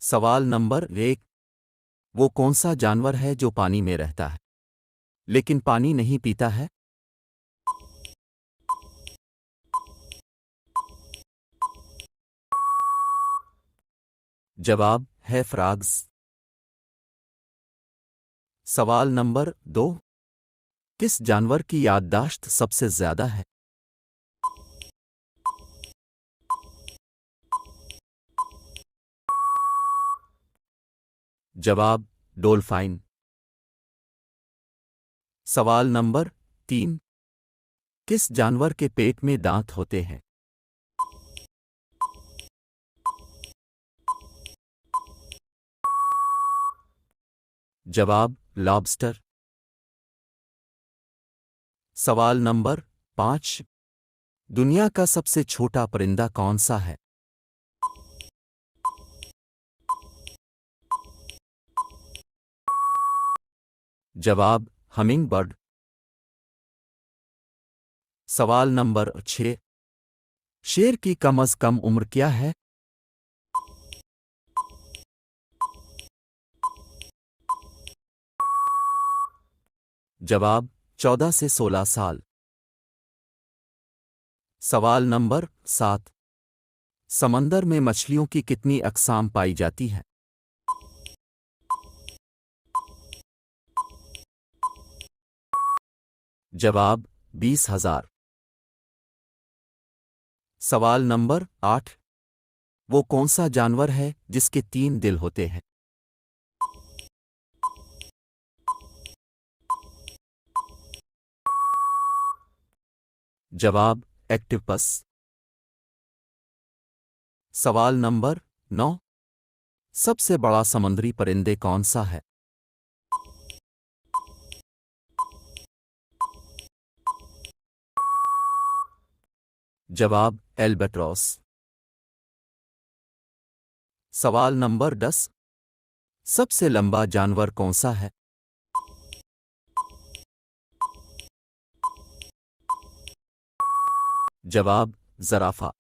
सवाल नंबर 1। वो कौन सा जानवर है जो पानी में रहता है लेकिन पानी नहीं पीता है? जवाब है फ्रॉग्स। सवाल नंबर 2। किस जानवर की याददाश्त सबसे ज्यादा है? जवाब डॉल्फिन। सवाल नंबर 3। किस जानवर के पेट में दांत होते हैं? जवाब लॉबस्टर। सवाल नंबर 5। दुनिया का सबसे छोटा परिंदा कौन सा है? जवाब हमिंग बर्ड। सवाल नंबर 6। शेर की कम अज कम उम्र क्या है? जवाब 14 से 16 साल। सवाल नंबर 7। समंदर में मछलियों की कितनी अक़साम पाई जाती हैं? जवाब 20,000। सवाल नंबर 8। वो कौन सा जानवर है जिसके 3 दिल होते हैं? जवाब एक्टिपस। सवाल नंबर 9। सबसे बड़ा समुद्री परिंदे कौन सा है? जवाब एल्बाट्रॉस। सवाल नंबर 10। सबसे लंबा जानवर कौन सा है? जवाब ज़राफ़ा।